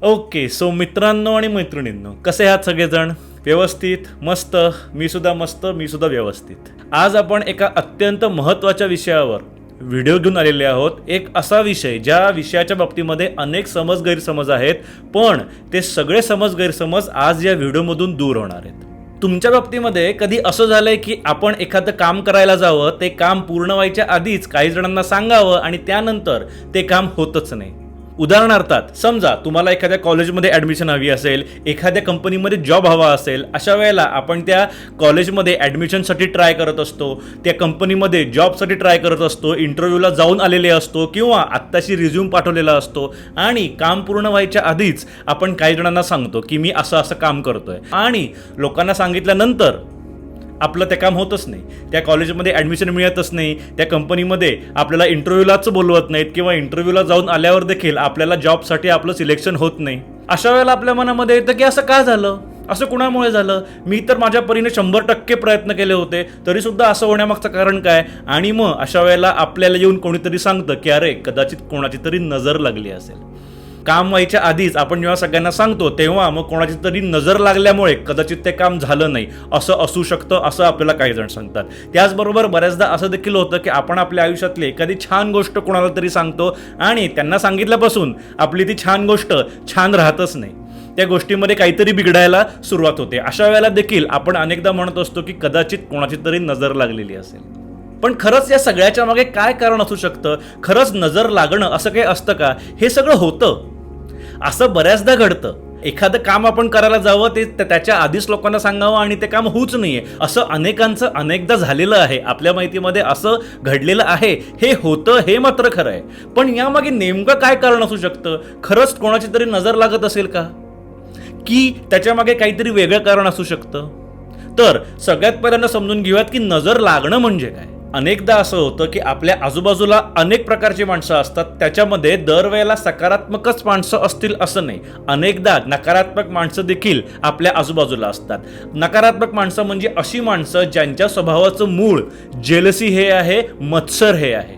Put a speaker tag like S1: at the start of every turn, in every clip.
S1: Okay, so मित्रांनो आणि मैत्रिणींनो, कसे आहात सगळेजण? व्यवस्थित? मस्त. मी सुद्धा मस्त, मी सुद्धा व्यवस्थित. आज आपण एका अत्यंत महत्त्वाच्या विषयावर व्हिडिओ घेऊन आलेले आहोत. एक असा विषय ज्या विषयाच्या बाबतीमध्ये अनेक समज गैरसमज आहेत, पण ते सगळे समज गैरसमज आज या व्हिडिओमधून दूर होणार आहेत. तुमच्या बाबतीमध्ये कधी असं झालंय की आपण एखादं काम करायला जावं, ते काम पूर्ण व्हायच्या आधीच काही जणांना सांगावं आणि त्यानंतर ते काम होतच नाही. उदाहरणार्थात समजा तुम्हाला एखाद्या कॉलेजमध्ये ॲडमिशन हवी असेल, एखाद्या कंपनीमध्ये जॉब हवा असेल, अशा वेळेला आपण त्या कॉलेजमध्ये ॲडमिशनसाठी ट्राय करत असतो, त्या कंपनीमध्ये जॉबसाठी ट्राय करत असतो, इंटरव्ह्यूला जाऊन आलेले असतो किंवा आत्ताशी रिझ्यूम पाठवलेला असतो आणि काम पूर्ण व्हायच्या आधीच आपण काही जणांना सांगतो की मी असं असं काम करतोय आणि लोकांना सांगितल्यानंतर आपलं ते काम होतच नाही. त्या कॉलेजमध्ये ॲडमिशन मिळतच नाही, त्या कंपनीमध्ये आपल्याला इंटरव्ह्यूलाच बोलवत नाहीत किंवा इंटरव्ह्यूला जाऊन आल्यावर देखील आपल्याला जॉबसाठी आपलं सिलेक्शन होत नाही. अशा वेळेला आपल्या मनामध्ये येतं की असं का झालं, असं कुणामुळे झालं? मी तर माझ्या परीने 100% प्रयत्न केले होते, तरीसुद्धा असं होण्यामागचं कारण काय? आणि मग अशा वेळेला आपल्याला येऊन कोणीतरी सांगतं की अरे कदाचित कोणाची तरी नजर लागली असेल. काम व्हायच्या आधीच आपण जेव्हा सगळ्यांना सांगतो तेव्हा मग कोणाची तरी नजर लागल्यामुळे कदाचित ते काम झालं नाही, असं असू शकतं, असं आपल्याला काही जण सांगतात. त्याचबरोबर बऱ्याचदा असं देखील होतं की आपण आपल्या आयुष्यातली एखादी छान गोष्ट कोणाला तरी सांगतो आणि त्यांना सांगितल्यापासून आपली ती छान गोष्ट छान राहतच नाही, त्या गोष्टीमध्ये काहीतरी बिघडायला सुरुवात होते. अशा वेळेला देखील आपण अनेकदा म्हणत असतो की कदाचित कोणाची तरी नजर लागलेली असेल. पण खरंच या सगळ्याच्या मागे काय कारण असू शकतं? खरंच नजर लागणं असं काही असतं का? हे सगळं होतं, असं बऱ्याचदा घडतं. एखादं काम आपण करायला जावं, ते त्याच्या आधीच लोकांना सांगावं आणि ते काम होऊच नाहीये, असं अनेकांचं अनेकदा झालेलं आहे. आपल्या माहितीमध्ये असं घडलेलं आहे, हे होतं, हे मात्र खरं आहे. पण यामागे नेमकं काय कारण असू शकतं? खरंच कोणाची तरी नजर लागत असेल का, की त्याच्यामागे काहीतरी वेगळं कारण असू शकतं? तर सगळ्यात पहिल्यांदा समजून घेऊयात की नजर लागणं म्हणजे काय. अनेकदा असं होतं की आपल्या आजूबाजूला अनेक प्रकारची माणसं असतात, त्याच्यामध्ये दरवेळेला सकारात्मकच माणसं असतील असं नाही. अनेकदा नकारात्मक माणसं देखील आपल्या आजूबाजूला असतात. नकारात्मक माणसं म्हणजे अशी माणसं ज्यांच्या स्वभावाचं मूळ जेलसी हे आहे, मत्सर हे आहे.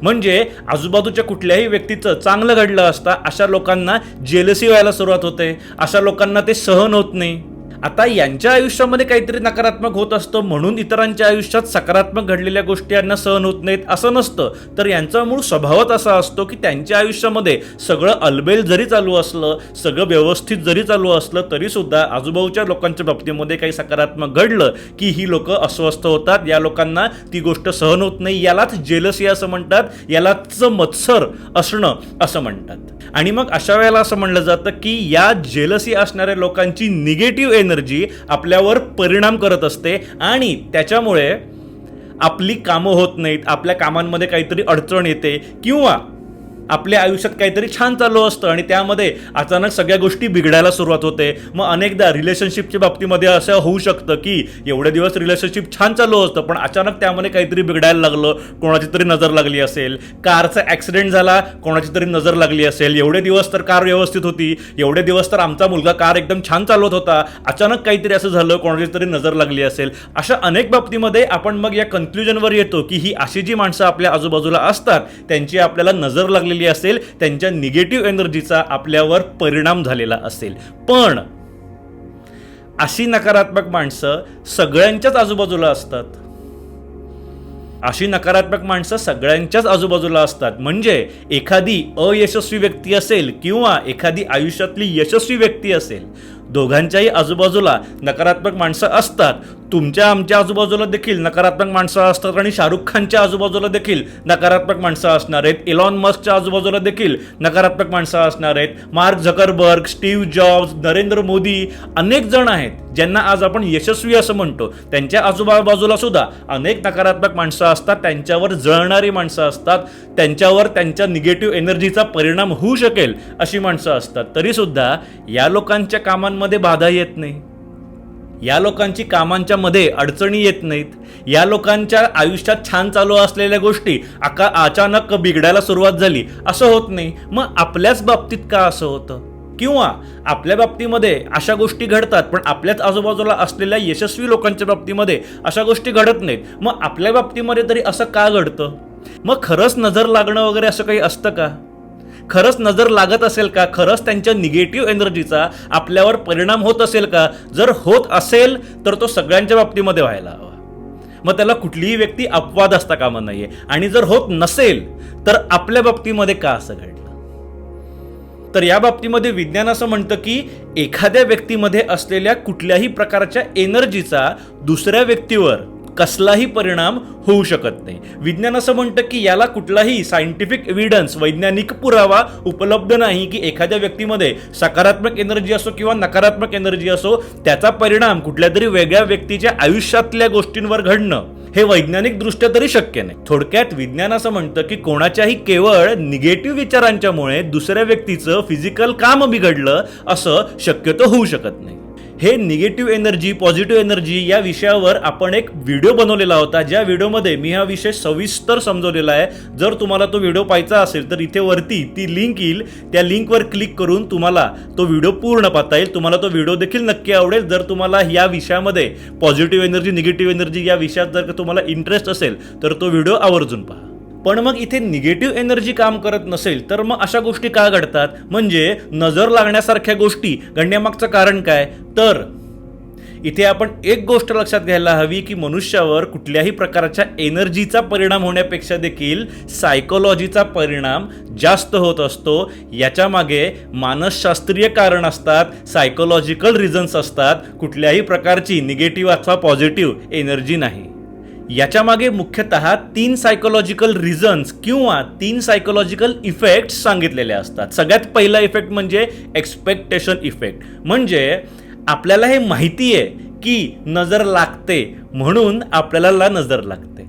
S1: म्हणजे आजूबाजूच्या कुठल्याही व्यक्तीचं चांगलं घडलं असता अशा लोकांना जेलसी व्हायला सुरुवात होते, अशा लोकांना ते सहन होत नाही. आता यांच्या आयुष्यामध्ये काहीतरी नकारात्मक होत असतं म्हणून इतरांच्या आयुष्यात सकारात्मक घडलेल्या गोष्टी यांना सहन होत नाहीत असं नसतं. तर यांचा मूळ स्वभावच असा असतो की त्यांच्या आयुष्यामध्ये सगळं अलबेल जरी चालू असलं, सगळं व्यवस्थित जरी चालू असलं, तरीसुद्धा आजूबाजूच्या लोकांच्या बाबतीमध्ये काही सकारात्मक घडलं की ही लोक अस्वस्थ होतात, या लोकांना ती गोष्ट सहन होत नाही. यालाच जेलसी असं म्हणतात, यालाच मत्सर असणं असं म्हणतात. आणि मग अशा वेळेला असं म्हणलं जातं की या जेलसी असणाऱ्या लोकांची निगेटिव्ह एनर्जी आपल्यावर परिणाम करत असते आणि त्याच्यामुळे आपली कामं होत नाहीत, आपल्या कामांमध्ये काहीतरी अडचण येते किंवा आपल्या आयुष्यात काहीतरी छान चालू असतं आणि त्यामध्ये अचानक सगळ्या गोष्टी बिघडायला सुरुवात होते. मग अनेकदा रिलेशनशिपच्या बाबतीमध्ये असं होऊ शकतं की एवढे दिवस रिलेशनशिप छान चालू असतं पण अचानक त्यामध्ये काहीतरी बिघडायला लागलं, कोणाची तरी नजर लागली असेल. कारचा ॲक्सिडेंट झाला, कोणाची तरी नजर लागली असेल. एवढे दिवस तर कार व्यवस्थित होती, एवढे दिवस तर आमचा मुलगा कार एकदम छान चालवत होता, अचानक काहीतरी असं झालं, कोणाची तरी नजर लागली असेल. अशा अनेक बाबतीमध्ये आपण मग या कन्क्लुजनवर येतो की ही अशी जी माणसं आपल्या आजूबाजूला असतात त्यांची आपल्याला नजर लागलेली असेल, त्यांच्या निगेटिव्ह एनर्जीचा आपल्यावर परिणाम झालेला असेल. पण अशी नकारात्मक माणसं सगळ्यांच्याच आजूबाजूला असतात. अशी नकारात्मक माणसं सगळ्यांच्याच आजूबाजूला असतात. म्हणजे एखादी अयशस्वी व्यक्ती असेल किंवा एखादी आयुष्यातली यशस्वी व्यक्ती असेल, दोघांच्याही आजूबाजूला नकारात्मक माणसं असतात. तुमच्या आमच्या आजूबाजूला देखील नकारात्मक माणसं असतात आणि शाहरुख खानच्या आजूबाजूला देखील नकारात्मक माणसं असणार आहेत. इलॉन मस्कच्या आजूबाजूला देखील नकारात्मक माणसं असणार आहेत. Mark Zuckerberg, Steve jobs, Narendra Modi, अनेक जण आहेत ज्यांना आज आपण यशस्वी असं म्हणतो. त्यांच्या आजूबाजूला सुद्धा अनेक नकारात्मक माणसं असतात, त्यांच्यावर जळणारी माणसं असतात, त्यांच्यावर त्यांच्या निगेटिव्ह एनर्जीचा परिणाम होऊ शकेल अशी माणसं असतात. तरीसुद्धा या लोकांच्या कामांमध्ये बाधा येत नाही, या लोकांची कामांच्या मध्ये अडचणी येत नाहीत, या लोकांच्या आयुष्यात छान चालू असलेल्या गोष्टी अचानक बिघडायला सुरुवात झाली असं होत नाही. मग आपल्याच बाबतीत का असं होतं? किंवा आपल्या बाबतीमध्ये अशा गोष्टी घडतात पण आपल्याच आजूबाजूला असलेल्या यशस्वी लोकांच्या बाबतीमध्ये अशा गोष्टी घडत नाहीत. मग आपल्या बाबतीमध्ये तरी असं का घडतं? मग खरंच नजर लागणं वगैरे असं काही असतं का? खरंच नजर लागत असेल का, खरंच त्यांच्या निगेटिव्ह एनर्जीचा आपल्यावर परिणाम होत असेल का? जर होत असेल तर तो सगळ्यांच्या बाबतीमध्ये व्हायला हवा. मग त्याला कुठलीही व्यक्ती अपवाद असता कामा नाहीये. आणि जर होत नसेल तर आपल्या बाबतीमध्ये का असं घडलं? तर या बाबतीमध्ये विज्ञान असं म्हणतं की एखाद्या व्यक्तीमध्ये असलेल्या कुठल्याही प्रकारच्या एनर्जीचा दुसऱ्या व्यक्तीवर कसलाही परिणाम होऊ शकत नाही. विज्ञान असं म्हणतं की याला कुठलाही सायंटिफिक एव्हिडन्स, वैज्ञानिक पुरावा उपलब्ध नाही की एखाद्या व्यक्तीमध्ये सकारात्मक एनर्जी असो किंवा नकारात्मक एनर्जी असो, त्याचा परिणाम कुठल्या तरी वेगळ्या व्यक्तीच्या आयुष्यातल्या गोष्टींवर घडणं हे वैज्ञानिक दृष्ट्या तरी शक्य नाही. थोडक्यात विज्ञान असं म्हणतं की कोणाच्याही केवळ निगेटिव्ह विचारांच्यामुळे दुसऱ्या व्यक्तीचं फिजिकल काम बिघडलं असं शक्यतो होऊ शकत नाही. हे निगेटिव्ह एनर्जी, पॉझिटिव्ह एनर्जी या विषयावर आपण एक व्हिडिओ बनवलेला होता, ज्या व्हिडिओमध्ये मी हा विषय सविस्तर समजवलेला आहे. जर तुम्हाला तो व्हिडिओ पाहायचा असेल तर इथे वरती ती लिंक येईल, त्या लिंकवर क्लिक करून तुम्हाला तो व्हिडिओ पूर्ण पाहता येईल. तुम्हाला तो व्हिडिओ देखील नक्की आवडेल. जर तुम्हाला या विषयामध्ये पॉझिटिव्ह एनर्जी, निगेटिव्ह एनर्जी या विषयात जर का तुम्हाला इंटरेस्ट असेल तर तो व्हिडिओ आवर्जून पहा. पण मग इथे निगेटिव्ह एनर्जी काम करत नसेल तर मग अशा गोष्टी का घडतात? म्हणजे नजर लागण्यासारख्या गोष्टी घडण्यामागचं कारण काय? तर इथे आपण एक गोष्ट लक्षात घ्यायला हवी की मनुष्यावर कुठल्याही प्रकारच्या एनर्जीचा परिणाम होण्यापेक्षा देखील सायकोलॉजीचा परिणाम जास्त होत असतो. याच्या मागे मानसशास्त्रीय कारण असतात, सायकोलॉजिकल रिझन्स असतात. कुठल्याही प्रकारची निगेटिव्ह अथवा पॉझिटिव्ह एनर्जी नाही. याच्या मागे मुख्यतः 3 सायकोलॉजिकल रिझन्स किंवा 3 सायकोलॉजिकल इफेक्ट्स सांगितलेले असतात. सगळ्यात पहिला इफेक्ट म्हणजे एक्सपेक्टेशन इफेक्ट. म्हणजे आपल्याला हे माहिती आहे की नजर लागते म्हणून आपल्याला नजर लागते,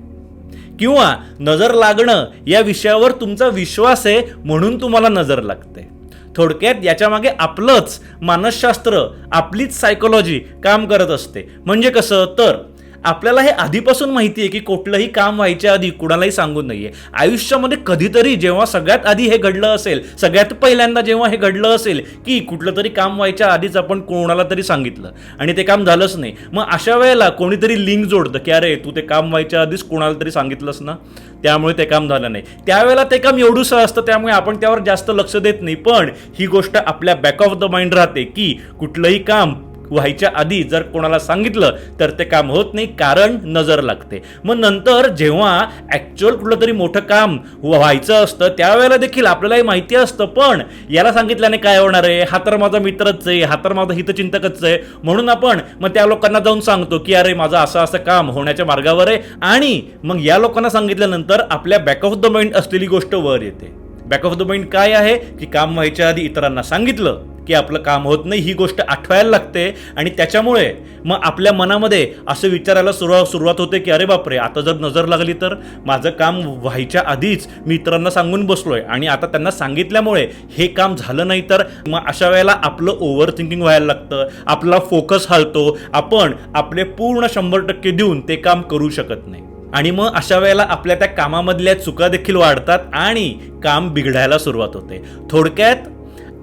S1: किंवा नजर लागणं या विषयावर तुमचा विश्वास आहे म्हणून तुम्हाला नजर लागते. थोडक्यात याच्या मागे आपलंच मानसशास्त्र, आपलीच सायकोलॉजी काम करत असते. म्हणजे कसं? तर आपल्याला हे आधीपासून माहिती आहे की कुठलंही काम व्हायच्या आधी कुणालाही सांगू नये. आयुष्यामध्ये कधीतरी जेव्हा सगळ्यात आधी हे घडलं असेल, सगळ्यात पहिल्यांदा जेव्हा हे घडलं असेल की कुठलं तरी काम व्हायच्या आधीच आपण कोणाला तरी सांगितलं आणि ते काम झालंच नाही, मग अशा वेळेला कोणीतरी लिंक जोडतं की अरे तू ते काम व्हायच्या आधीच कोणाला तरी सांगितलंस ना, त्यामुळे ते काम झालं नाही. त्यावेळेला ते काम एवढंसं असतं, त्यामुळे आपण त्यावर जास्त लक्ष देत नाही. पण ही गोष्ट आपल्या बॅक ऑफ द माइंड राहते की कुठलंही काम व्हायच्या आधी जर कोणाला सांगितलं तर ते काम होत नाही, कारण नजर लागते. मग नंतर जेव्हा ॲक्च्युअल कुठलं तरी मोठं काम व्हायचं असतं त्यावेळेला देखील आपल्यालाही माहिती असतं, पण याला सांगितल्याने काय होणार आहे, हा तर माझा मित्रच आहे, हा तर माझा हितचिंतकच आहे, म्हणून आपण मग त्या लोकांना जाऊन सांगतो की अरे माझं असं असं काम होण्याच्या मार्गावर आहे. आणि मग या लोकांना सांगितल्यानंतर आपल्या बॅक ऑफ द माइंड असलेली गोष्ट वर येते. बॅक ऑफ द माइंड काय आहे की काम व्हायच्या आधी इतरांना सांगितलं की आपलं काम होत नाही, ही गोष्ट आठवायला लागते. आणि त्याच्यामुळे मग आपल्या मनामध्ये असं विचारायला सुरुवात होते की अरे बापरे, आता जर नजर लागली तर माझं काम व्हायच्या आधीच मी इतरांना सांगून बसलोय आणि आता त्यांना सांगितल्यामुळे हे काम झालं नाही तर. मग अशा वेळेला आपलं ओव्हर थिंकिंग व्हायला लागतं, आपला फोकस हलतो, आपण आपले पूर्ण 100% देऊन ते काम करू शकत नाही. आणि मग अशा वेळेला आपल्या त्या कामामधल्या चुका देखील वाढतात आणि काम बिघडायला सुरुवात होते. थोडक्यात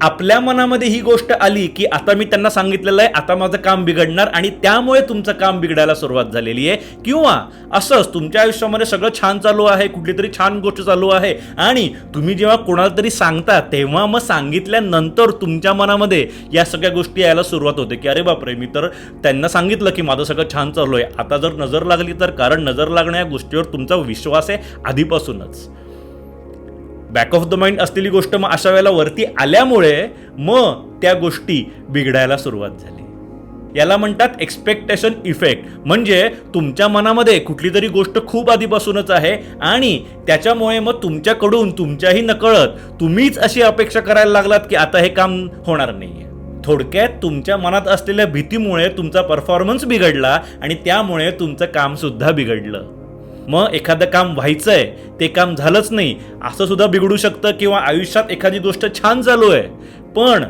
S1: आपल्या मनामध्ये ही गोष्ट आली की आता मी त्यांना सांगितलेलं आहे, आता माझं काम बिघडणार आणि त्यामुळे तुमचं काम बिघडायला सुरुवात झालेली आहे. किंवा असंच तुमच्या आयुष्यामध्ये सगळं छान चालू आहे, कुठली तरी छान गोष्ट चालू आहे आणि तुम्ही जेव्हा कोणाला तरी सांगता तेव्हा मग सांगितल्यानंतर तुमच्या मनामध्ये या सगळ्या गोष्टी यायला सुरुवात होते की अरे बापरे, मी तर त्यांना सांगितलं की माझं सगळं छान चालू आहे, आता जर नजर लागली तर. कारण नजर लागण्या या गोष्टीवर तुमचा विश्वास आहे आधीपासूनच. बॅक ऑफ द माइंड असलेली गोष्ट मग अशा वेळेला वरती आल्यामुळे मग त्या गोष्टी बिघडायला सुरुवात झाली. याला म्हणतात एक्सपेक्टेशन इफेक्ट. म्हणजे तुमच्या मनामध्ये कुठली तरी गोष्ट खूप आधीपासूनच आहे आणि त्याच्यामुळे मग तुमच्याकडून तुमच्याही नकळत तुम्हीच अशी अपेक्षा करायला लागलात की आता हे काम होणार नाहीये. थोडक्यात तुमच्या मनात असलेल्या भीतीमुळे तुमचा परफॉर्मन्स बिघडला आणि त्यामुळे तुमचं काम सुद्धा बिघडलं. मग एखादं काम व्हायचंय ते काम झालंच नाही असं सुद्धा बिघडू शकतं. किंवा आयुष्यात एखादी गोष्ट छान चालू आहे पण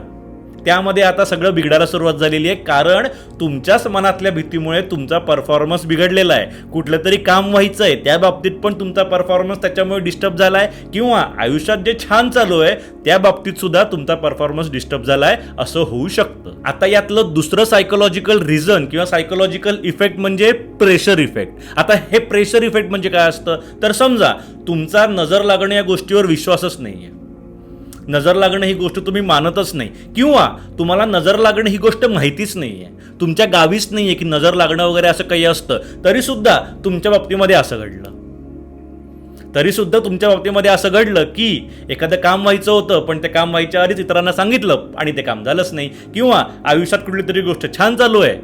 S1: त्यामध्ये आता सगळं बिघडायला सुरुवात झालेली आहे, कारण तुमच्याच मनातल्या भीतीमुळे तुमचा परफॉर्मन्स बिघडलेला आहे. कुठलं तरी काम व्हायचंय त्या बाबतीत पण तुमचा परफॉर्मन्स त्याच्यामुळे डिस्टर्ब झाला आहे, किंवा आयुष्यात जे छान चालू आहे त्या बाबतीत सुद्धा तुमचा परफॉर्मन्स डिस्टर्ब झाला आहे, असं होऊ शकतं. आता यातलं दुसरं सायकोलॉजिकल रिझन किंवा सायकोलॉजिकल इफेक्ट म्हणजे प्रेशर इफेक्ट. आता हे प्रेशर इफेक्ट म्हणजे काय असतं? तर समजा तुमचा नजर लागणं या गोष्टीवर विश्वासच नाहीये, नजर लागणं ही गोष्ट तुम्ही मानतच नाही, किंवा तुम्हाला नजर लागणं ही गोष्ट माहितीच नाही आहे, तुमच्या गावीच नाही आहे की नजर लागणं वगैरे असं काही असतं, तरीसुद्धा तुमच्या बाबतीमध्ये असं घडलं. तरीसुद्धा तुमच्या बाबतीमध्ये असं घडलं की एखादं काम व्हायचं होतं, पण ते काम व्हायच्या आधीच इतरांना सांगितलं आणि ते काम झालंच नाही, किंवा आयुष्यात कुठली तरी गोष्ट छान चालू आहे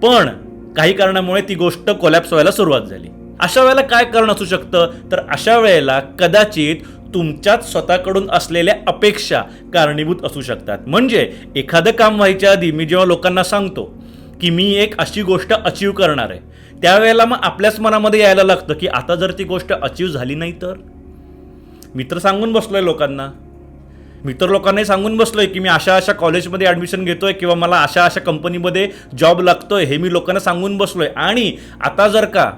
S1: पण काही कारणामुळे ती गोष्ट कोलॅप्स व्हायला सुरुवात झाली. अशा वेळेला काय कारण असू शकतं, तर अशा वेळेला कदाचित तुमच्याच स्वतःकडून असलेल्या अपेक्षा कारणीभूत असू शकतात. म्हणजे एखादं काम व्हायच्या आधी मी जेव्हा लोकांना सांगतो की मी एक अशी गोष्ट अचीव करणार आहे, त्यावेळेला मग आपल्याच मनामध्ये यायला लागतं की आता जर ती गोष्ट अचीव झाली नाही तर. मी तर सांगून बसलोय लोकांना, मी तर लोकांनाही सांगून बसलोय की मी अशा अशा कॉलेजमध्ये ॲडमिशन घेतोय किंवा मला अशा अशा कंपनीमध्ये जॉब लागतोय, हे मी लोकांना सांगून बसलोय. आणि आता जर का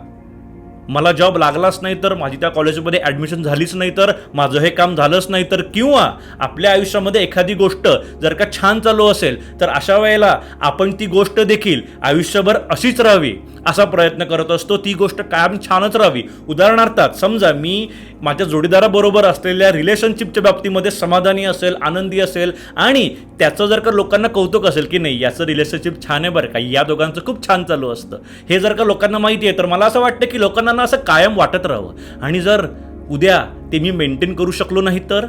S1: मला जॉब लागलाच नाही तर, माझी त्या कॉलेजमध्ये ॲडमिशन झालीच नाही तर, माझं हे काम झालंच नाही तर, किंवा आपल्या आयुष्यामध्ये एखादी गोष्ट जर का छान चालू असेल तर अशा वेळेला आपण ती गोष्ट देखील आयुष्यभर अशीच राहावी असा प्रयत्न करत असतो, ती गोष्ट कायम छानच राहावी. उदाहरणार्थ समजा मी माझ्या जोडीदाराबरोबर असलेल्या रिलेशनशिपच्या बाबतीमध्ये समाधानी असेल, आनंदी असेल, आणि त्याचं जर का लोकांना कौतुक असेल की नाही याचं रिलेशनशिप छान आहे बरं का, या दोघांचं खूप छान चालू असतं, हे जर का लोकांना माहिती आहे, तर मला असं वाटतं की लोकांना असं कायम वाटत राहावं. आणि जर उद्या ते मी मेंटेन करू शकलो नाही तर,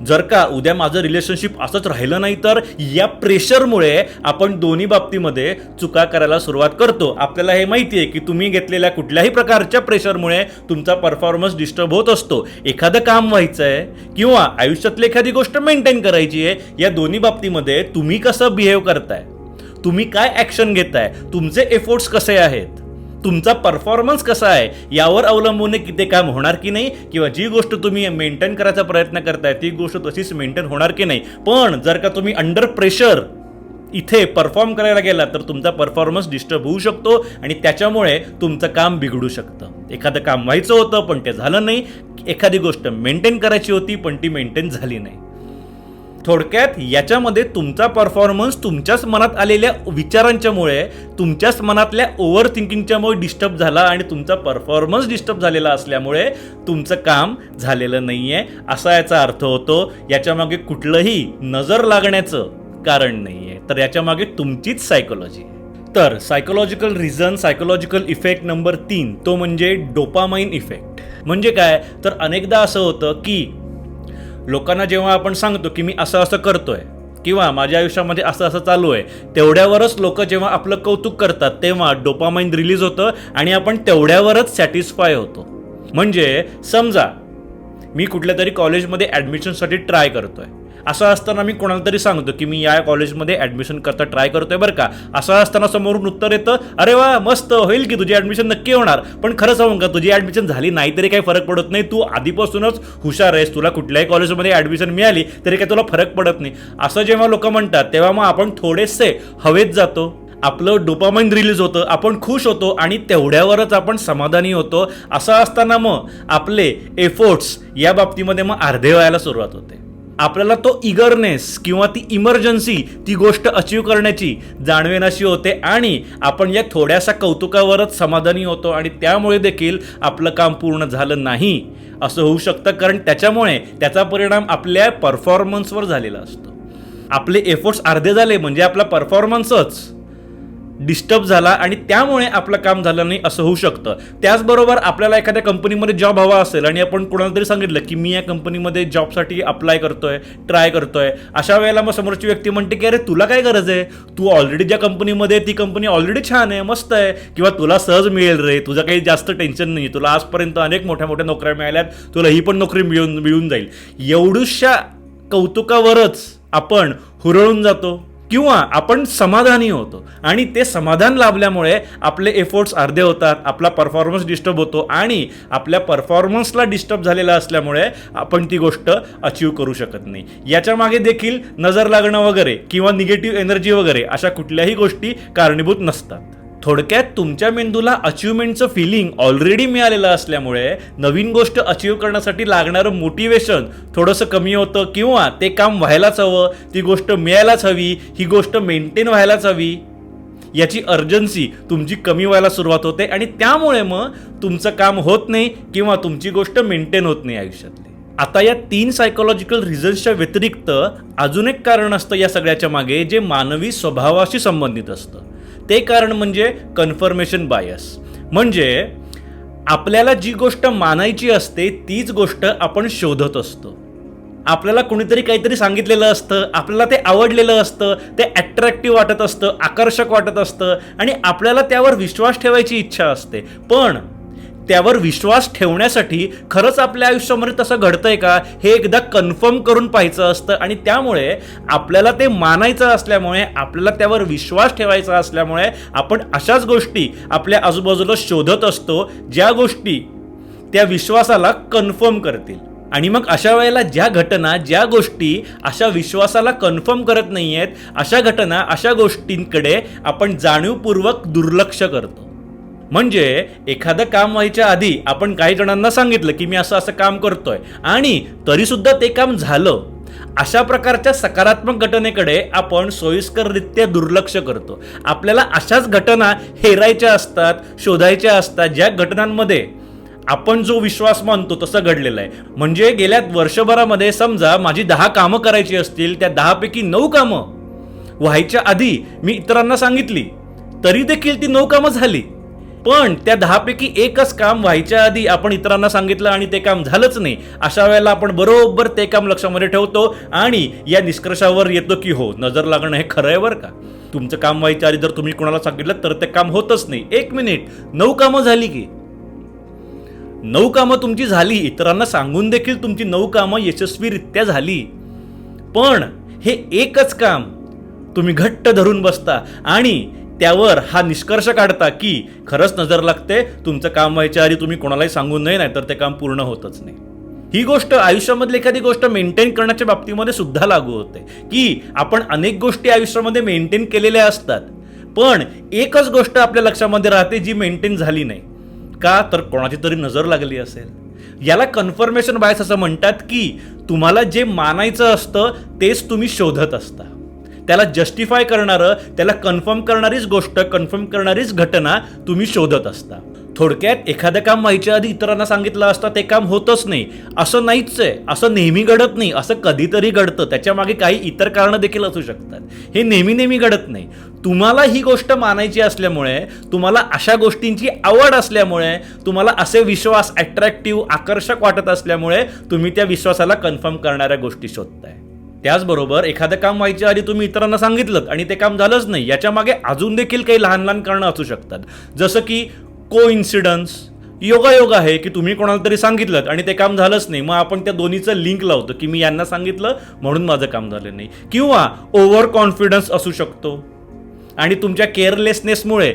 S1: जर का उद्या माझं रिलेशनशिप असंच राहिलं नाही तर, या प्रेशरमुळे आपण दोन्ही बाबतीमध्ये चुका करायला सुरुवात करतो. आपल्याला हे माहिती आहे की तुम्ही घेतलेल्या कुठल्याही प्रकारच्या प्रेशरमुळे तुमचा परफॉर्मन्स डिस्टर्ब होत असतो. एखादं काम व्हायचं आहे किंवा आयुष्यातली एखादी गोष्ट मेंटेन करायची आहे, या दोन्ही बाबतीमध्ये तुम्ही कसं बिहेव करताय, तुम्ही काय ॲक्शन घेताय, तुमचे एफोर्ट्स कसे आहेत, तुमचा परफॉर्मन्स कसा आहे यावर अवलंबून की ते काम होणार की नाही, किंवा जी गोष्ट तुम्ही मेंटेन करायचा प्रयत्न करताय ती गोष्ट तशीच मेंटेन होणार की नाही. पण जर का तुम्ही अंडर प्रेशर इथे परफॉर्म करायला गेला तर तुमचा परफॉर्मन्स डिस्टर्ब होऊ शकतो आणि त्याच्यामुळे तुमचं काम बिघडू शकतं. एखादं काम व्हायचं होतं पण ते झालं नाही, एखादी गोष्ट मेंटेन करायची होती पण ती मेंटेन झाली नाही. थोडक्यात याच्यामध्ये तुमचा परफॉर्मन्स तुमच्याच मनात आलेल्या विचारांच्यामुळे, तुमच्याच मनातल्या ओव्हर थिंकिंगच्यामुळे डिस्टर्ब झाला आणि तुमचा परफॉर्मन्स डिस्टर्ब झालेला असल्यामुळे तुमचं काम झालेलं नाही आहे असा याचा अर्थ होतो. याच्यामागे कुठलंही नजर लागण्याचं कारण नाही आहे, तर याच्यामागे तुमचीच सायकोलॉजी आहे. तर psychological reason, psychological effect number 3 तो म्हणजे डोपामाइन इफेक्ट. म्हणजे काय, तर अनेकदा असं होतं की लोकांना जेव्हा आपण सांगतो की मी असं असं करतोय किंवा माझ्या आयुष्यामध्ये असं असं चालू आहे, तेवढ्यावरच लोक जेव्हा आपलं कौतुक करतात तेव्हा डोपामाइन रिलीज होतं आणि आपण तेवढ्यावरच सॅटिस्फाय होतो. म्हणजे समजा मी कुठल्या तरी कॉलेजमध्ये ॲडमिशनसाठी ट्राय करतोय, असं असताना मी कोणाला तरी सांगतो की मी या कॉलेजमध्ये ॲडमिशन करता ट्राय करतोय बरं का, असं असताना समोरून उत्तर येतं अरे वा मस्त होईल की तुझी ॲडमिशन नक्की होणार. पण खरं सांगू का, तुझी ॲडमिशन झाली नाही तरी काही फरक पडत नाही, तू आधीपासूनच हुशार आहेस, तुला कुठल्याही कॉलेजमध्ये ॲडमिशन मिळाली तरी काही तुला फरक पडत नाही. असं जेव्हा लोक म्हणतात तेव्हा मग आपण थोडेसे हवेत जातो, आपलं डोपामाइन रिलीज होतं, आपण खुश होतो आणि तेवढ्यावरच आपण समाधानी होतो. असं असताना मग आपले एफोर्ट्स या बाबतीमध्ये मग अर्धे व्हायला सुरुवात होते. आपल्याला तो इगरनेस किंवा ती इमर्जन्सी ती गोष्ट अचीव करण्याची जाणवेनाशी होते आणि आपण या थोड्याशा कौतुकावरच समाधानी होतो आणि त्यामुळे देखील आपलं काम पूर्ण झालं नाही असं होऊ शकतं, कारण त्याच्यामुळे त्याचा परिणाम आपल्या परफॉर्मन्सवर झालेला असतो. आपले एफोर्ट्स अर्धे झाले म्हणजे आपला परफॉर्मन्सच डिस्टर्ब झाला आणि त्यामुळे आपलं काम झालं नाही असं होऊ शकतं. त्याचबरोबर आपल्याला एखाद्या कंपनीमध्ये जॉब हवा असेल आणि आपण कोणाला तरी सांगितलं की मी या कंपनीमध्ये जॉबसाठी अप्लाय करतोय, ट्राय करतोय, अशा वेळेला मग समोरची व्यक्ती म्हणते की अरे तुला काय गरज आहे, तू ऑलरेडी ज्या कंपनीमध्ये ती कंपनी ऑलरेडी छान आहे, मस्त आहे, किंवा तुला सहज मिळेल रे, तुझं काही जास्त टेन्शन नाही, तुला आजपर्यंत अनेक मोठ्या मोठ्या नोकऱ्या मिळाल्यात, तुला ही पण नोकरी मिळून जाईल. एवढूशा कौतुकावरच आपण हुरळून जातो किंवा आपण समाधानी होतो आणि ते समाधान लाभल्यामुळे आपले एफोर्ट्स अर्धे होतात, आपला परफॉर्मन्स डिस्टर्ब होतो आणि आपल्या परफॉर्मन्सला डिस्टर्ब झालेला असल्यामुळे आपण ती गोष्ट अचीव करू शकत नाही. याच्या मागे देखील नजर लागणं वगैरे किंवा निगेटिव्ह एनर्जी वगैरे अशा कुठल्याही गोष्टी कारणीभूत नसतात. थोडक्यात तुमच्या मेंदूला अचिव्हमेंटचं फिलिंग ऑलरेडी मिळालेलं असल्यामुळे नवीन गोष्ट अचीव करण्यासाठी लागणारं मोटिवेशन थोडंसं कमी होतं किंवा ते काम व्हायलाच हवं, ती गोष्ट मिळायलाच हवी, ही गोष्ट मेंटेन व्हायलाच हवी, याची अर्जन्सी तुमची कमी व्हायला सुरुवात होते आणि त्यामुळे मग तुमचं काम होत नाही किंवा तुमची गोष्ट मेंटेन होत नाही आयुष्यातली. आता या 3 सायकोलॉजिकल रिझन्सच्या व्यतिरिक्त अजून एक कारण असतं या सगळ्याच्या मागे, जे मानवी स्वभावाशी संबंधित असतं. ते कारण म्हणजे कन्फर्मेशन बायस. म्हणजे आपल्याला जी गोष्ट मानायची असते तीच गोष्ट आपण शोधत असतो. आपल्याला कोणीतरी काहीतरी सांगितलेलं असतं, आपल्याला ते आवडलेलं असतं, ते अट्रॅक्टिव्ह वाटत असतं, आकर्षक वाटत असतं आणि आपल्याला त्यावर विश्वास ठेवायची इच्छा असते. पण त्यावर विश्वास ठेवण्यासाठी खरंच आपल्या आयुष्यामध्ये तसं घडतंय का हे एकदा कन्फर्म करून पाहायचं असतं. आणि त्यामुळे आपल्याला ते मानायचं असल्यामुळे, आपल्याला त्यावर विश्वास ठेवायचा असल्यामुळे आपण अशाच गोष्टी आपल्या आजूबाजूला शोधत असतो, ज्या गोष्टी त्या विश्वासाला कन्फर्म करतील. आणि मग अशा वेळेला ज्या घटना, ज्या गोष्टी अशा विश्वासाला कन्फर्म करत नाही आहेत, अशा घटना, अशा गोष्टींकडे आपण जाणीवपूर्वक दुर्लक्ष करतो. म्हणजे एखादं काम व्हायच्या आधी आपण काही जणांना सांगितलं की मी असं असं काम करतोय आणि तरीसुद्धा ते काम झालं. अशा प्रकारच्या सकारात्मक घटनेकडे आपण सोयीस्कररित्या दुर्लक्ष करतो. आपल्याला अशाच घटना हेरायच्या असतात, शोधायच्या असतात, ज्या घटनांमध्ये आपण जो विश्वास मानतो तसं घडलेलं आहे. म्हणजे गेल्या वर्षभरामध्ये समजा माझी 10 कामं करायची असतील, त्या 10 पैकी 9 कामं व्हायच्या आधी मी इतरांना सांगितली, तरी देखील ती 9 कामं झाली. पण त्या 10 पैकी एकच काम व्हायच्या आधी आपण इतरांना सांगितलं आणि ते काम झालंच नाही. अशा वेळेला आपण बरोबर ते काम लक्षामध्ये ठेवतो आणि या निष्कर्षावर येतो की हो, नजर लागणं हे खरं आहे बरं का. तुमचं काम व्हायच्या आधी जर तुम्ही कोणाला सांगितलं तर ते काम होतच नाही. 1 मिनिट, 9 कामं झाली की 9 कामं तुमची झाली. इतरांना सांगून देखील तुमची 9 कामं यशस्वीरित्या झाली. पण हे एकच काम तुम्ही घट्ट धरून बसता आणि त्यावर हा निष्कर्ष काढता की खरंच नजर लागते, तुमचं काम व्हायच्या आधी तुम्ही कोणालाही सांगून नाही, नाहीतर ते काम पूर्ण होतच नाही. ही गोष्ट आयुष्यामधली एखादी गोष्ट मेंटेन करण्याच्या बाबतीमध्ये सुद्धा लागू होते की आपण अनेक गोष्टी आयुष्यामध्ये मेंटेन केलेल्या असतात, पण एकच गोष्ट आपल्या लक्षामध्ये राहते जी मेंटेन झाली नाही. का तर कोणाची तरी नजर लागली असेल. याला कन्फर्मेशन बायस असं म्हणतात की तुम्हाला जे मानायचं असतं तेच तुम्ही शोधत असता. त्याला जस्टिफाय करणारं, त्याला कन्फर्म करणारीच गोष्ट, कन्फर्म करणारीच घटना तुम्ही शोधत असता. थोडक्यात एखादं काम व्हायच्या आधी इतरांना सांगितलं असतं ते काम होतच नाही असं नाहीच आहे. असं नेहमी घडत नाही, असं कधीतरी घडतं. त्याच्यामागे काही इतर कारणं देखील असू शकतात. हे नेहमी नेहमी घडत नाही. तुम्हाला ही गोष्ट मानायची असल्यामुळे, तुम्हाला अशा गोष्टींची आवड असल्यामुळे, तुम्हाला असे विश्वास अट्रॅक्टिव्ह, आकर्षक वाटत असल्यामुळे तुम्ही त्या विश्वासाला कन्फर्म करणाऱ्या गोष्टी शोधताय. त्याचबरोबर एखादं काम व्हायच्या आधी तुम्ही इतरांना सांगितलं आणि ते काम झालंच नाही, याच्या मागे अजून देखील काही लहान लहान कारणं असू शकतात. जसं की कोइन्सिडन्स, योगायोग आहे की तुम्ही कोणाला तरी सांगितलं आणि ते काम झालंच नाही, मग आपण त्या दोन्हीचं लिंक लावतो की मी यांना सांगितलं म्हणून माझं काम झालं नाही. किंवा ओव्हर कॉन्फिडन्स असू शकतो आणि तुमच्या केअरलेसनेसमुळे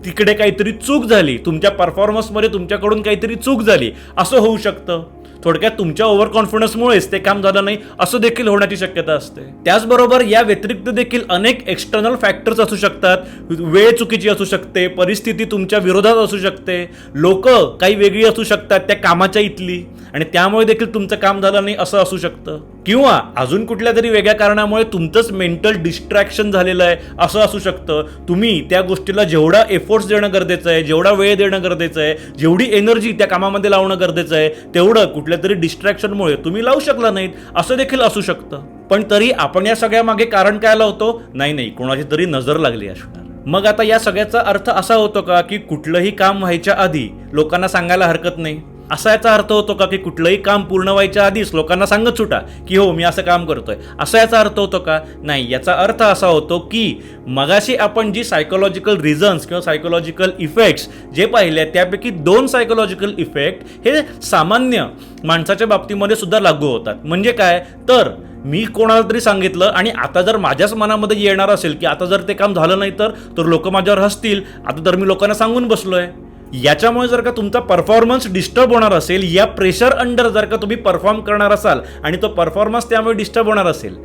S1: तिकडे काहीतरी चूक झाली, तुमच्या परफॉर्मन्समध्ये तुमच्याकडून काहीतरी चूक झाली, असं होऊ शकतं. थोडक्यात तुमच्या ओव्हर कॉन्फिडन्समुळेच ते काम झालं नाही असं देखील होण्याची शक्यता असते. त्याचबरोबर या व्यतिरिक्त देखील अनेक एक्सटर्नल फॅक्टर्स असू शकतात. वेळ चुकीची असू शकते, परिस्थिती तुमच्या विरोधात असू शकते, लोक काही वेगळी असू शकतात त्या कामाच्या इथली आणि त्यामुळे देखील तुमचं काम झालं नाही असं असू शकतं. किंवा अजून कुठल्या तरी वेगळ्या कारणामुळे तुमचंच मेंटल डिस्ट्रॅक्शन झालेलं आहे असं असू शकतं. तुम्ही त्या गोष्टीला जेवढा एफर्ट्स देणं गरजेचं आहे, जेवढा वेळ देणं गरजेचं आहे, जेवढी एनर्जी त्या कामामध्ये लावणं गरजेचं आहे, तेवढं कुठल्या तरी डिस्ट्रॅक्शनमुळे तुम्ही लावू शकला नाहीत असं देखील असू शकतं. पण तरी आपण या सगळ्या मागे कारण काय लावतो? नाही, कोणाची तरी नजर लागली असणार. मग आता या सगळ्याचा अर्थ असा होतो का की कुठलंही काम व्हायच्या आधी लोकांना सांगायला हरकत नाही? असा याचा अर्थ होतो का की कुठलंही काम पूर्ण व्हायच्या आधीच लोकांना सांगत सुटा की हो मी असं काम करतोय, असा याचा अर्थ होतो का? नाही. याचा अर्थ असा होतो की मगाशी आपण जी सायकोलॉजिकल रिझन्स किंवा सायकोलॉजिकल इफेक्ट्स जे पाहिले त्यापैकी 2 सायकोलॉजिकल इफेक्ट हे सामान्य माणसाच्या बाबतीमध्ये सुद्धा लागू होतात. म्हणजे काय तर मी कोणाला तरी सांगितलं आणि आता जर माझ्याच मनामध्ये येणार असेल की आता जर ते काम झालं नाही तर लोक माझ्यावर हसतील, आता तर मी लोकांना सांगून बसलोय. याच्यामुळे जर का तुमचा परफॉर्मन्स डिस्टर्ब होणार असेल, या प्रेशर अंडर जर का तुम्ही परफॉर्म करणार असाल आणि तो परफॉर्मन्स त्यामुळे डिस्टर्ब होणार असेल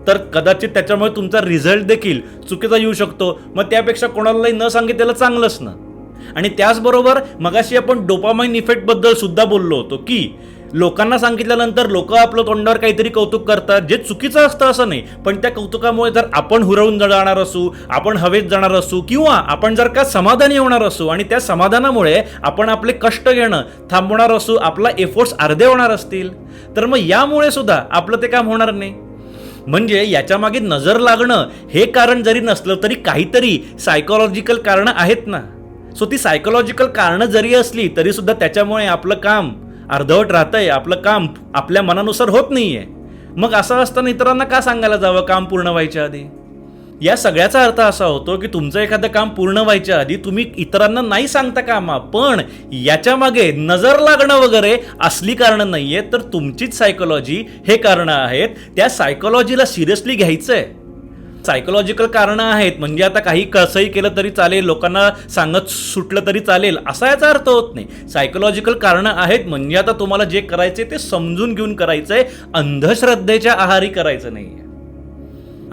S1: तर कदाचित त्याच्यामुळे तुमचा रिझल्ट देखील चुकीचा येऊ शकतो. मग त्यापेक्षा कोणालाही न सांगितलेलं चांगलंच ना. आणि त्याचबरोबर मगाशी आपण डोपामाइन इफेक्ट बद्दल सुद्धा बोललो होतो की लोकांना सांगितल्यानंतर लोक आपलं तोंडावर काहीतरी कौतुक करतात, जे चुकीचं असतं असं नाही, पण त्या कौतुकामुळे जर आपण हुरवून जाणार असू, आपण हवेत जाणार असू, किंवा आपण जर का समाधानी होणार असू आणि त्या समाधानामुळे आपण आपले कष्ट घेणं थांबवणार असू, आपला एफोर्ट्स अर्धे होणार असतील, तर मग यामुळे सुद्धा आपलं ते काम होणार नाही. म्हणजे याच्या मागे नजर लागणं हे कारण जरी नसलं तरी काहीतरी सायकोलॉजिकल कारणं आहेत ना. सो ती सायकोलॉजिकल कारणं जरी असली तरी सुद्धा त्याच्यामुळे आपलं काम अर्धवट राहतंय, आपलं काम आपल्या मनानुसार होत नाहीये. मग असं असताना इतरांना का सांगायला जावं काम पूर्ण व्हायच्या आधी? या सगळ्याचा अर्थ असा होतो की तुमचं एखादं काम पूर्ण व्हायच्या आधी तुम्ही इतरांना नाही सांगता कामा, पण याच्या मागे नजर लागणं वगैरे असली कारणं नाहीये, तर तुमचीच सायकोलॉजी हे कारणं आहेत. त्या सायकोलॉजीला सिरियसली घ्यायचंय. सायकोलॉजिकल कारणं आहेत म्हणजे आता काही कसंही केलं तरी चालेल, लोकांना सांगत सुटलं तरी चालेल असा याचा अर्थ होत नाही. सायकोलॉजिकल कारणं आहेत म्हणजे आता तुम्हाला जे करायचे ते समजून घेऊन करायचंय, अंधश्रद्धेच्या आहारी करायचं नाहीये.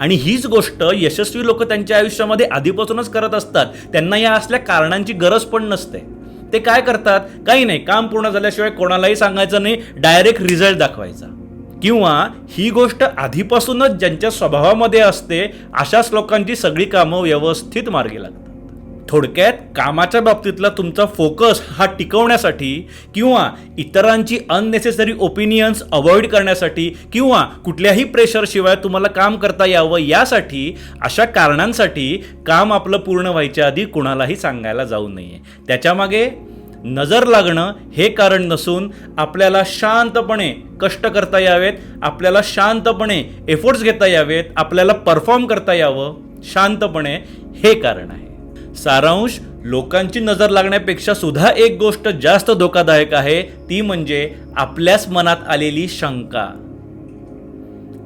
S1: आणि हीच गोष्ट यशस्वी लोक त्यांच्या आयुष्यामध्ये आधीपासूनच करत असतात. त्यांना या असल्या कारणांची गरज पण नसते. ते काय करतात, काही नाही, काम पूर्ण झाल्याशिवाय कोणालाही सांगायचं नाही, डायरेक्ट रिझल्ट दाखवायचा. किंवा ही गोष्ट आधीपासूनच ज्यांच्या स्वभावामध्ये असते अशाच लोकांची सगळी कामं व्यवस्थित मार्गी लागतात. थोडक्यात कामाच्या बाबतीतला तुमचा फोकस हा टिकवण्यासाठी किंवा इतरांची अननेसेसरी ओपिनियन्स अवॉइड करण्यासाठी किंवा कुठल्याही प्रेशरशिवाय तुम्हाला काम करता यावं यासाठी, अशा कारणांसाठी काम आपलं पूर्ण व्हायच्या आधी कुणालाही सांगायला जाऊ नये. त्याच्यामागे नजर लागणं हे कारण नसून आपल्याला शांतपणे कष्ट करता यावेत, आपल्याला शांतपणे एफर्ट्स घेता यावेत, आपल्याला परफॉर्म करता यावं शांतपणे हे कारण आहे. सारांश, लोकांची नजर लागण्यापेक्षा सुद्धा एक गोष्ट जास्त धोकादायक आहे, ती म्हणजे आपल्याच मनात आलेली शंका.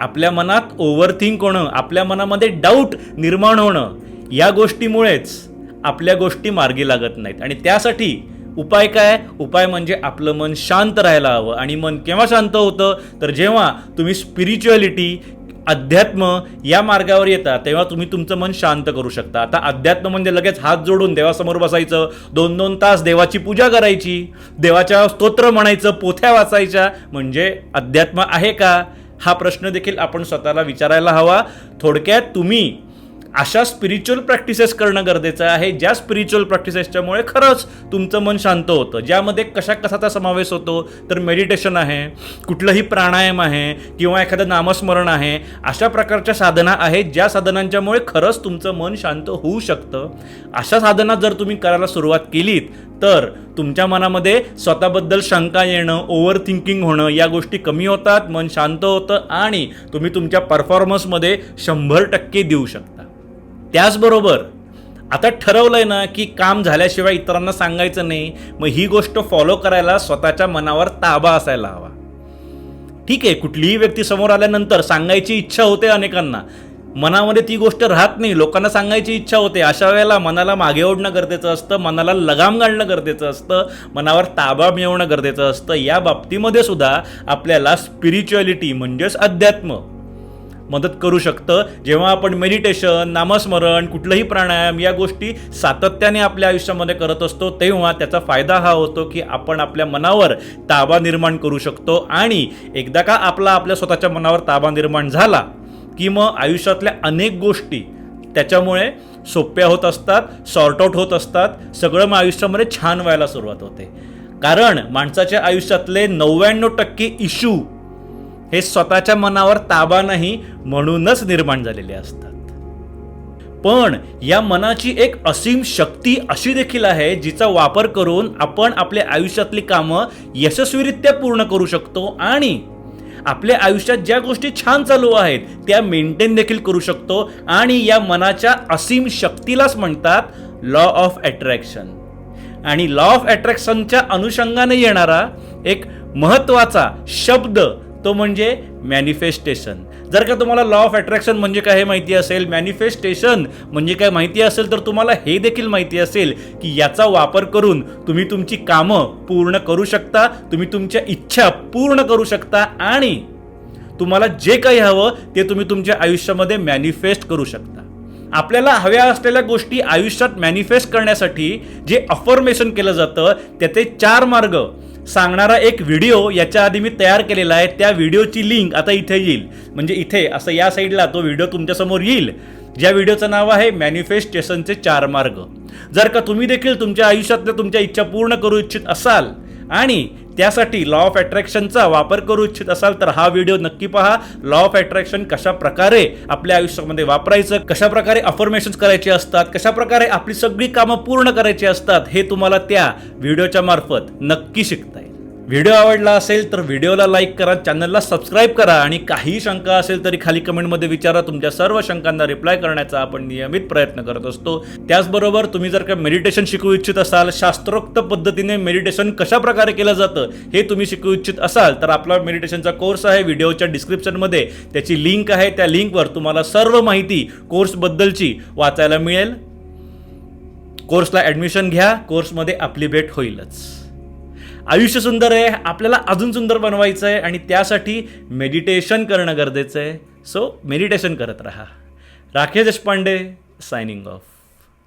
S1: आपल्या मनात ओव्हरथिंक होणं, आपल्या मनामध्ये डाऊट निर्माण होणं, या गोष्टीमुळेच आपल्या गोष्टी मार्गी लागत नाहीत. आणि त्यासाठी उपाय काय? उपाय म्हणजे आपलं मन शांत राहायला हवं. आणि मन केव्हा शांत होतं? तर जेव्हा तुम्ही स्पिरिच्युअलिटी, अध्यात्म या मार्गावर येता तेव्हा तुम्ही तुमचं मन शांत करू शकता. आता अध्यात्म म्हणजे लगेच हात जोडून देवासमोर बसायचं, 2-2 तास देवाची पूजा करायची, देवाच्या स्तोत्र म्हणायचं, पोथ्या वाचायच्या, म्हणजे अध्यात्म आहे का? हा प्रश्न देखील आपण स्वतःला विचारायला हवा. थोडक्यात तुम्ही अशा स्पिरिच्युअल प्रॅक्टिसेस करणं गरजेचं आहे, ज्या स्पिरिच्युअल प्रॅक्टिसेसच्यामुळे खरंच तुमचं मन शांत होतं. ज्यामध्ये कशाचा समावेश होतो? तर मेडिटेशन आहे, कुठलंही प्राणायाम आहे, किंवा एखादं नामस्मरण आहे. अशा प्रकारच्या साधना आहेत ज्या साधनांच्यामुळे खरंच तुमचं मन शांत होऊ शकतं. अशा साधना जर तुम्ही करायला सुरुवात केलीत तर तुमच्या मनामध्ये स्वतःबद्दल शंका येणं, ओव्हर थिंकिंग होणं या गोष्टी कमी होतात, मन शांत होतं आणि तुम्ही तुमच्या परफॉर्मन्समध्ये 100% देऊ शकता. त्याचबरोबर आता ठरवलंय ना की काम झाल्याशिवाय इतरांना सांगायचं नाही, मग ही गोष्ट फॉलो करायला स्वतःच्या मनावर ताबा असायला हवा. ठीक आहे, कुठलीही व्यक्ती समोर आल्यानंतर सांगायची इच्छा होते अनेकांना, मनामध्ये ती गोष्ट राहत नाही, लोकांना सांगायची इच्छा होते. अशा वेळेला मनाला मागे ओढणं गरजेचं असतं, मनाला लगाम घालणं गरजेचं असतं, मनावर ताबा मिळवणं गरजेचं असतं. या बाबतीमध्ये सुद्धा आपल्याला स्पिरिच्युअलिटी म्हणजेच अध्यात्म मदत करू शकतं. जेव्हा आपण मेडिटेशन, नामस्मरण, कुठलंही प्राणायाम या गोष्टी सातत्याने आपल्या आयुष्यामध्ये करत असतो तेव्हा त्याचा फायदा हा होतो की आपण आपल्या मनावर ताबा निर्माण करू शकतो. आणि एकदा का आपल्या स्वतःच्या मनावर ताबा निर्माण झाला की मग आयुष्यातल्या अनेक गोष्टी त्याच्यामुळे सोप्या होत असतात, सॉर्ट आउट होत असतात. सगळं मग आयुष्यामध्ये छान व्हायला सुरुवात होते. कारण माणसाच्या आयुष्यातले 99% इश्यू हे स्वतःच्या मनावर ताबा नाही म्हणूनच निर्माण झालेले असतात. पण या मनाची एक असीम शक्ती अशी देखील आहे जिचा वापर करून आपण आपल्या आयुष्यातली कामं यशस्वीरित्या पूर्ण करू शकतो आणि आपल्या आयुष्यात ज्या गोष्टी छान चालू आहेत त्या मेंटेन देखील करू शकतो. आणि या मनाच्या असीम शक्तीलाच म्हणतात लॉ ऑफ अट्रॅक्शन. आणि लॉ ऑफ अट्रॅक्शनच्या अनुषंगाने येणारा एक महत्त्वाचा शब्द तो म्हणजे मॅनिफेस्टेशन. जर का तुम्हाला लॉ ऑफ अट्रॅक्शन म्हणजे काय हे माहिती असेल, मॅनिफेस्टेशन म्हणजे काय माहिती असेल, तर तुम्हाला हे देखील माहिती असेल की याचा वापर करून तुम्ही तुमची कामं पूर्ण करू शकता, तुम्ही तुमच्या इच्छा पूर्ण करू शकता आणि तुम्हाला जे काही हवं ते तुम्ही तुमच्या आयुष्यामध्ये मॅनिफेस्ट करू शकता. आपल्याला हव्या असलेल्या गोष्टी आयुष्यात मॅनिफेस्ट करण्यासाठी जे अफर्मेशन केलं जातं त्याचे 4 मार्ग सांगणारा एक व्हिडिओ याच्या आधी मी तयार केलेला आहे. त्या व्हिडिओची लिंक आता इथे येईल, म्हणजे इथे असं या साईडला तो व्हिडिओ तुमच्यासमोर येईल, ज्या व्हिडिओचं नाव आहे मॅनिफेस्टेशनचे 4 मार्ग. जर का तुम्ही देखील तुमच्या आयुष्यातल्या तुमच्या इच्छा पूर्ण करू इच्छित असाल आणि त्यासाठी लॉ ऑफ अट्रॅक्शनचा वापर करू इच्छित असाल तर हा व्हिडिओ नक्की पहा. लॉ ऑफ अट्रॅक्शन कशा प्रकारे आपल्या आयुष्यामध्ये वापरायचं, कशा प्रकारे अफर्मेशन्स करायचे असतात, कशा प्रकारे आपली सगळी कामं पूर्ण करायची असतात, हे तुम्हाला त्या व्हिडिओच्या मार्फत नक्की शिकता येईल. व्हिडिओ आवडला असेल तर व्हिडिओला लाईक करा, चॅनलला सबस्क्राईब करा आणि काही शंका असेल तरी खाली कमेंटमध्ये विचारा. तुमच्या सर्व शंकांना रिप्लाय करण्याचा आपण नियमित प्रयत्न करत असतो. त्याचबरोबर तुम्ही जर का मेडिटेशन शिकू इच्छित असाल, शास्त्रोक्त पद्धतीने मेडिटेशन कशा प्रकारे केलं जातं हे तुम्ही शिकू इच्छित असाल तर आपला मेडिटेशनचा कोर्स आहे, व्हिडिओच्या डिस्क्रिप्शनमध्ये त्याची लिंक आहे. त्या लिंकवर तुम्हाला सर्व माहिती कोर्सबद्दलची वाचायला मिळेल. कोर्सला ॲडमिशन घ्या, कोर्समध्ये आपली भेट होईलच. आयुष्य सुंदर आहे, आपल्याला अजून सुंदर बनवायचं आहे आणि त्यासाठी मेडिटेशन करणं गरजेचं आहे. सो मेडिटेशन करत राहा. Rakesh Deshpande signing off.